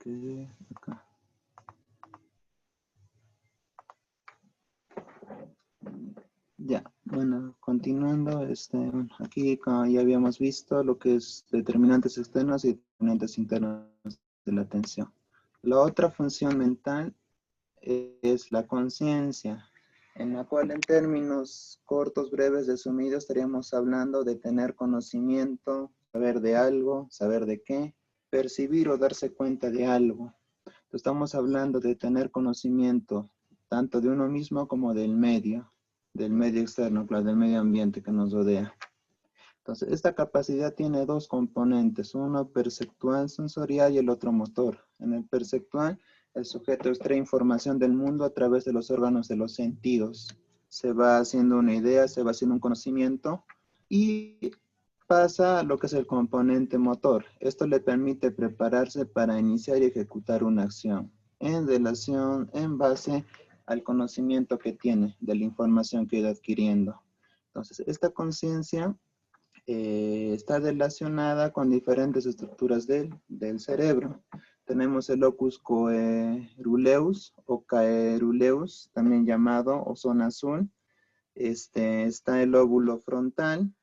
quedé acá. Ya, bueno, continuando, aquí como ya habíamos visto lo que es determinantes externos y determinantes internos de la atención. La otra función mental es la conciencia, en la cual en términos cortos, breves, resumidos, estaríamos hablando de tener conocimiento, saber de algo, saber de qué, percibir o darse cuenta de algo. Estamos hablando de tener conocimiento tanto de uno mismo como del medio externo, claro, del medio ambiente que nos rodea. Entonces, esta capacidad tiene dos componentes, uno perceptual sensorial y el otro motor. En el perceptual, el sujeto extrae información del mundo a través de los órganos de los sentidos. Se va haciendo una idea, se va haciendo un conocimiento y pasa a lo que es el componente motor. Esto le permite prepararse para iniciar y ejecutar una acción en base al conocimiento que tiene, de la información que ha ido adquiriendo. Entonces, esta conciencia está relacionada con diferentes estructuras del cerebro. Tenemos el locus coeruleus o caeruleus, también llamado o zona azul. Está el lóbulo frontal,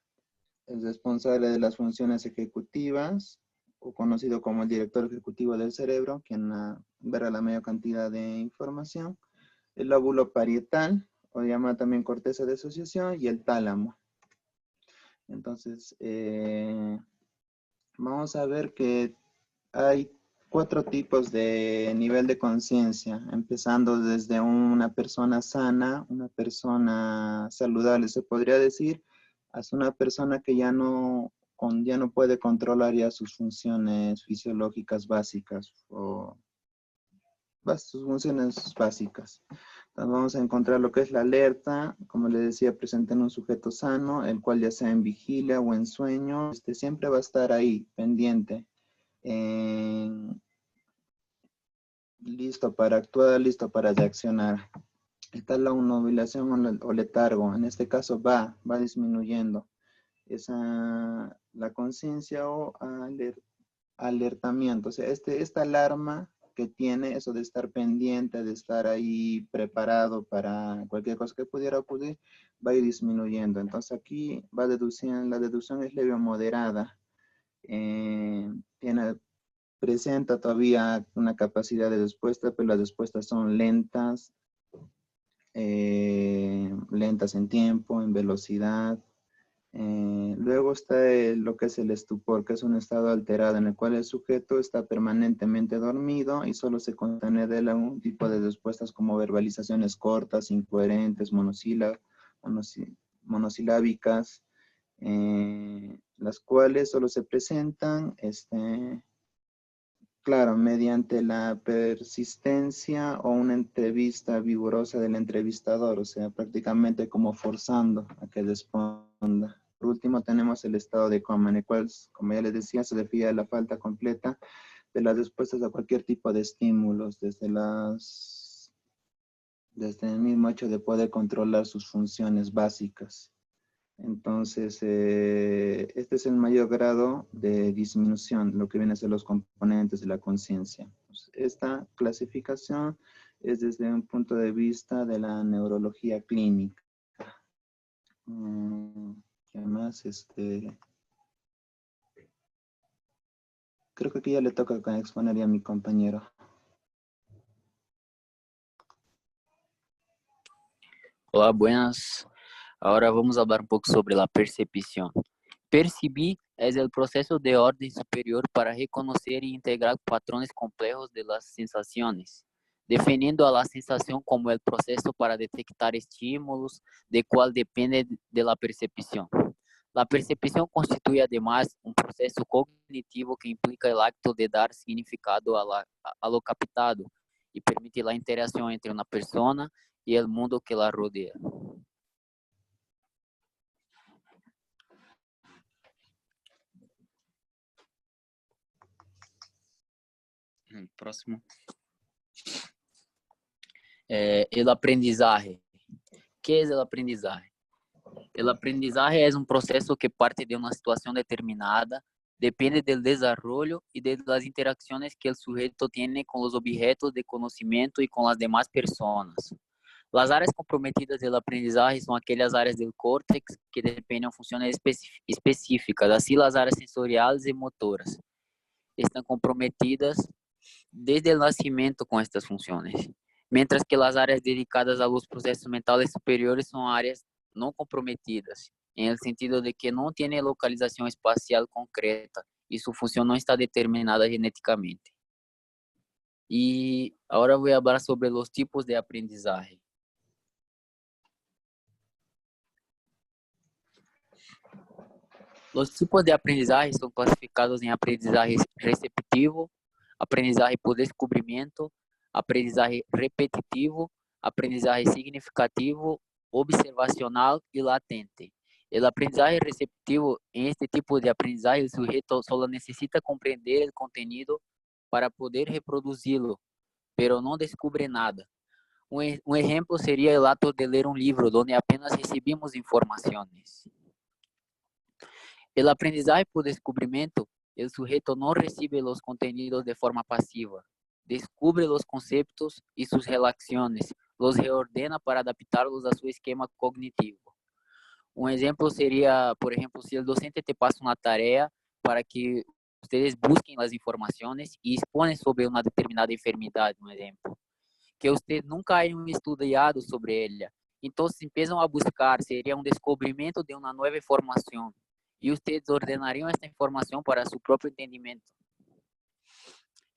es responsable de las funciones ejecutivas, o conocido como el director ejecutivo del cerebro, quien verá la mayor cantidad de información. El lóbulo parietal, o llamado también corteza de asociación, y el tálamo. Entonces, vamos a ver que hay 4 tipos de nivel de conciencia, empezando desde una persona sana, una persona saludable, se podría decir, hasta una persona que ya no puede controlar ya sus funciones fisiológicas básicas o sus funciones básicas. Entonces vamos a encontrar lo que es la alerta, como les decía, presente en un sujeto sano, el cual ya sea en vigilia o en sueño, siempre va a estar ahí, pendiente, listo para actuar, listo para reaccionar. Está la obnubilación o letargo, en este caso va disminuyendo. La conciencia o alertamiento, o sea, esta alarma que tiene, eso de estar pendiente, de estar ahí preparado para cualquier cosa que pudiera ocurrir, va a ir disminuyendo. Entonces aquí la deducción es leve o moderada. Presenta todavía una capacidad de respuesta, pero las respuestas son lentas, lentas en tiempo, en velocidad. Luego está lo que es el estupor, que es un estado alterado en el cual el sujeto está permanentemente dormido y solo se contiene de él algún tipo de respuestas como verbalizaciones cortas, incoherentes, monosilábicas, las cuales solo se presentan, claro, mediante la persistencia o una entrevista vigorosa del entrevistador, o sea, prácticamente como forzando a que responda. Por último, tenemos el estado de coma, en el cual, como ya les decía, se refiere a la falta completa de las respuestas a cualquier tipo de estímulos, desde el mismo hecho de poder controlar sus funciones básicas. Entonces, este es el mayor grado de disminución, lo que viene a ser los componentes de la conciencia. Esta clasificación es desde un punto de vista de la neurología clínica. ¿Qué más? Creo que aquí ya le toca exponer a mi compañero. Olá, buenas. Ahora vamos a hablar un poco sobre la percepción. Percibir es el proceso de orden superior para reconocer y integrar patrones complejos de las sensaciones, definiendo a la sensación como el proceso para detectar estímulos, de cual depende de la percepción. La percepción constituye además un proceso cognitivo que implica el acto de dar significado a lo captado y permite la interacción entre una persona y el mundo que la rodea. Próximo. El aprendizaje. ¿Qué es el aprendizaje? El aprendizaje es un proceso que parte de una situación determinada depende del desarrollo y de las interacciones que el sujeto tiene con los objetos de conocimiento y con las demás personas. Las áreas comprometidas del aprendizaje son aquellas áreas del córtex que desempeñan funciones específicas, así las áreas sensoriales y motoras están comprometidas desde el nacimiento con estas funciones, mientras que las áreas dedicadas a los procesos mentales superiores son áreas no comprometidas, en el sentido de que no tiene localización espacial concreta y su función no está determinada genéticamente. Y ahora voy a hablar sobre los tipos de aprendizaje. Los tipos de aprendizaje son clasificados en aprendizaje receptivo, aprendizaje por descubrimiento, aprendizaje repetitivo, aprendizaje significativo, observacional y latente. El aprendizaje receptivo, en este tipo de aprendizaje, el sujeto solo necesita comprender el contenido para poder reproducirlo, pero no descubre nada. Un ejemplo sería el acto de leer un libro, donde apenas recibimos informaciones. El aprendizaje por descubrimiento, el sujeto no recibe los contenidos de forma pasiva, descubre los conceptos y sus relaciones, los reordena para adaptarlos a su esquema cognitivo. Un ejemplo sería, por ejemplo, si el docente te pasa una tarea para que ustedes busquen las informaciones y exponen sobre una determinada enfermedad, un ejemplo, que ustedes nunca hayan estudiado sobre ella. Entonces empiezan a buscar, sería un descubrimiento de una nueva información y ustedes ordenariam esta informação para seu próprio entendimento.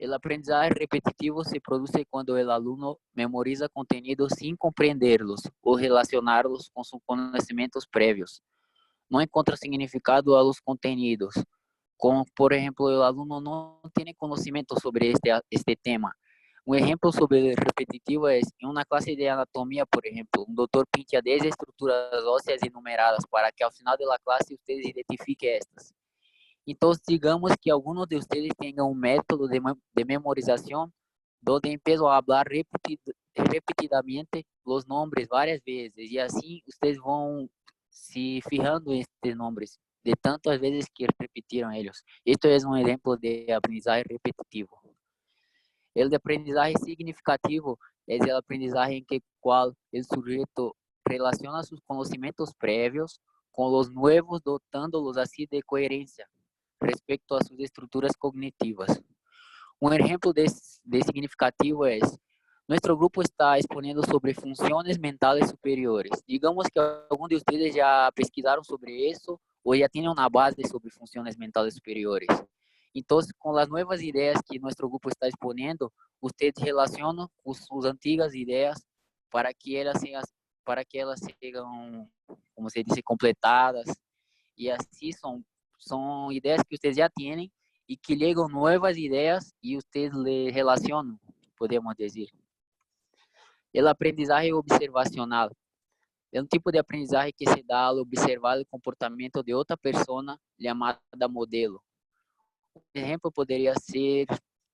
O aprendizagem repetitivo se produz quando o aluno memoriza contenidos sem compreendê-los ou relacioná-los com seus conhecimentos prévios. Não encontra significado a los contenidos, como, por exemplo, o aluno não tem conhecimento sobre este tema. Um exemplo sobre repetitivo é em uma classe de anatomia, por exemplo, um doutor pinta 10 estruturas ósseas enumeradas para que ao final da classe vocês identifiquem estas. Então, digamos que alguns de vocês tenham um método de memorização donde empiezo a falar repetidamente os nomes várias vezes e assim vocês vão se fijando estes nomes de tantas vezes que repetiram eles. Isto é um exemplo de aprendizagem repetitivo. El de aprendizaje significativo es el aprendizaje en que cual el sujeto relaciona sus conocimientos previos con los nuevos, dotándolos así de coherencia respecto a sus estructuras cognitivas. Un ejemplo de significativo es, nuestro grupo está exponiendo sobre funciones mentales superiores. Digamos que algunos de ustedes ya pesquisaron sobre eso o ya tienen una base sobre funciones mentales superiores. Entonces, con las nuevas ideas que nuestro grupo está exponiendo, ustedes relacionan con sus antiguas ideas para que elas sejam, como se dice, completadas. Y así son ideas que ustedes ya tienen y que llegan nuevas ideas y ustedes le relacionan, podemos decir. El aprendizaje observacional é um tipo de aprendizagem que se dá ao observar o comportamento de outra pessoa chamada modelo. Um exemplo poderia ser,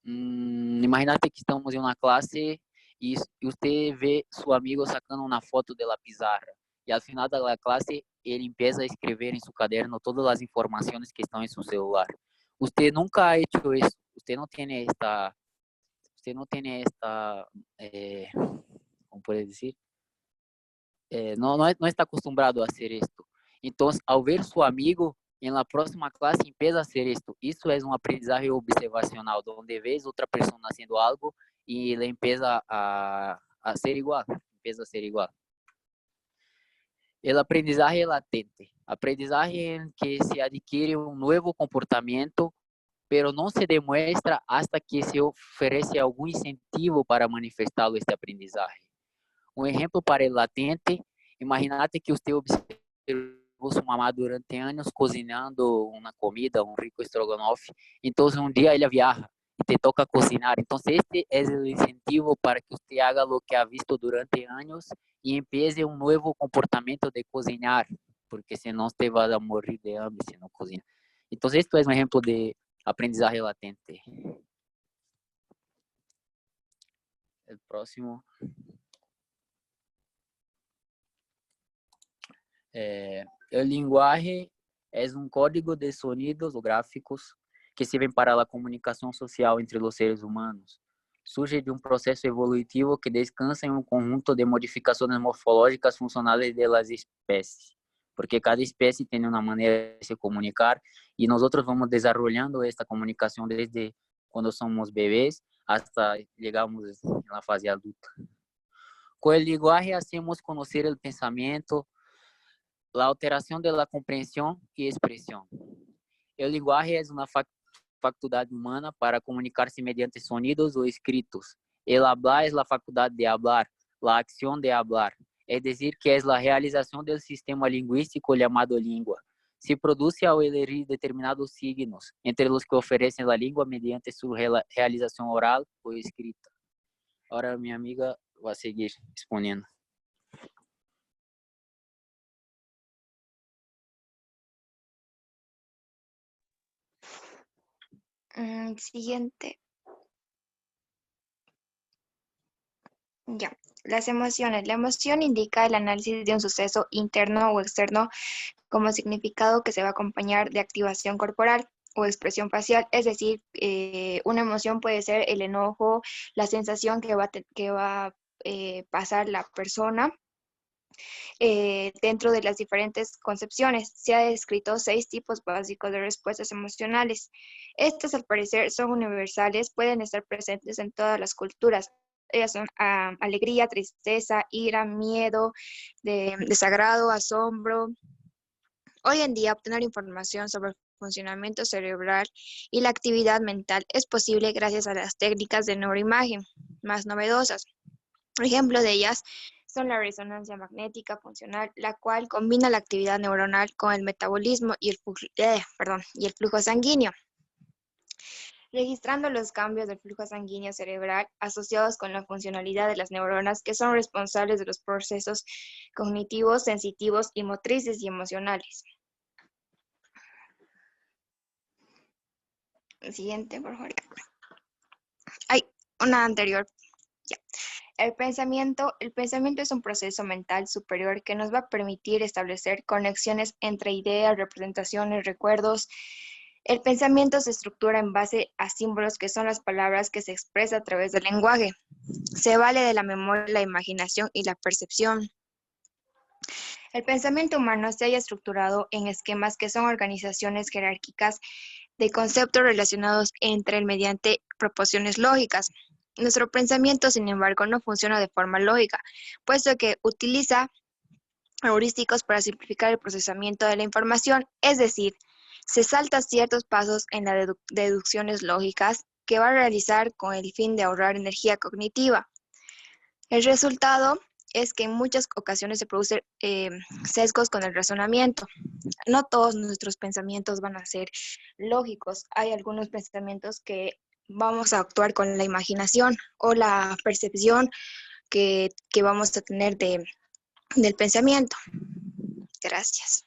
imaginar que estamos em uma classe e você vê seu amigo sacando uma foto da pizarra e ao final da classe ele empieza a escrever em seu caderno todas as informações que estão em seu celular. Você nunca ha hecho isso, você não tem esta, como pode dizer, não está acostumbrado a hacer esto. Então, ao ver seu amigo em la próxima classe empieza a hacer esto. Isso é um aprendizagem observacional, onde vês outra pessoa haciendo algo e ele empieza a ser igual, El aprendizaje latente, aprendizaje en que se adquiere un nuevo comportamiento, pero no se demuestra hasta que se ofrece algún incentivo para manifestarlo este aprendizaje. Un ejemplo para el latente, imagínate que usted observou sua mamá durante anos cozinhando uma comida, um rico estrogonofe. Então, um dia ele viaja e te toca cocinar. Então, este é o incentivo para que você haga o que ha visto durante anos e empiece um novo comportamento de cozinhar, porque senão você vai morrer de hambre se não cozinha. Então, este é um exemplo de aprendizagem latente. O próximo. El lenguaje Es un código de sonidos o gráficos que sirven para la comunicación social entre los seres humanos. Surge de un proceso evolutivo que descansa en un conjunto de modificaciones morfológicas funcionales de las especies, porque cada especie tiene una manera de se comunicar y nosotros vamos desarrollando esta comunicación desde cuando somos bebés hasta llegamos en la fase adulta. Con el lenguaje hacemos conocer el pensamiento, la alteración de la comprensión y expresión. El lenguaje es una facultad humana para comunicarse mediante sonidos o escritos. El hablar es la facultad de hablar, la acción de hablar, es decir, que es la realización del sistema lingüístico llamado lengua. Se produce ao elegir determinados signos, entre los que ofrecen la lengua mediante su realización oral o escrita. Ahora mi amiga va a seguir exponiendo. Siguiente. Ya. Las emociones. La emoción indica el análisis de un suceso interno o externo como significado que se va a acompañar de activación corporal o expresión facial. Es decir, una emoción puede ser el enojo, la sensación que va a pasar la persona. Dentro de las diferentes concepciones, se ha descrito 6 tipos básicos de respuestas emocionales. Estas, al parecer, son universales, pueden estar presentes en todas las culturas. Ellas son alegría, tristeza, ira, miedo, desagrado, asombro. Hoy en día, obtener información sobre el funcionamiento cerebral y la actividad mental es posible gracias a las técnicas de neuroimagen más novedosas. Ejemplo de ellas son la resonancia magnética funcional, la cual combina la actividad neuronal con el metabolismo y el flujo sanguíneo, registrando los cambios del flujo sanguíneo cerebral asociados con la funcionalidad de las neuronas que son responsables de los procesos cognitivos, sensitivos y motrices y emocionales. Siguiente, por favor. Una anterior. Ya. El pensamiento es un proceso mental superior que nos va a permitir establecer conexiones entre ideas, representaciones, recuerdos. El pensamiento se estructura en base a símbolos que son las palabras que se expresan a través del lenguaje. Se vale de la memoria, la imaginación y la percepción. El pensamiento humano se halla estructurado en esquemas que son organizaciones jerárquicas de conceptos relacionados entre él mediante proporciones lógicas. Nuestro pensamiento, sin embargo, no funciona de forma lógica, puesto que utiliza heurísticos para simplificar el procesamiento de la información, es decir, se salta ciertos pasos en las deducciones lógicas que va a realizar con el fin de ahorrar energía cognitiva. El resultado es que en muchas ocasiones se producen sesgos con el razonamiento. No todos nuestros pensamientos van a ser lógicos. Hay algunos pensamientos que vamos a actuar con la imaginación o la percepción que vamos a tener del pensamiento. Gracias.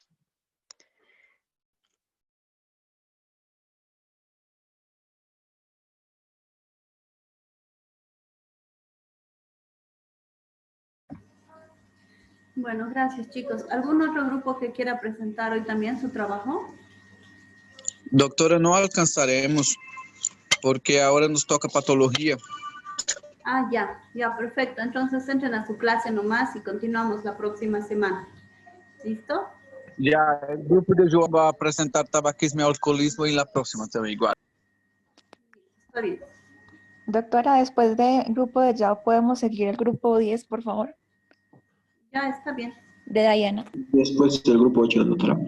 Bueno, gracias chicos. ¿Algún otro grupo que quiera presentar hoy también su trabajo? Doctora, no alcanzaremos porque ahora nos toca patología. Ah, ya, perfecto. Entonces entren a su clase nomás y continuamos la próxima semana. ¿Listo? Ya, el grupo de João va a presentar tabaquismo y alcoholismo y la próxima también igual. Está bien. Doctora, después del grupo de Yao, ¿podemos seguir el grupo 10, por favor? Ya, está bien. De Diana. Después del grupo 8, doctora.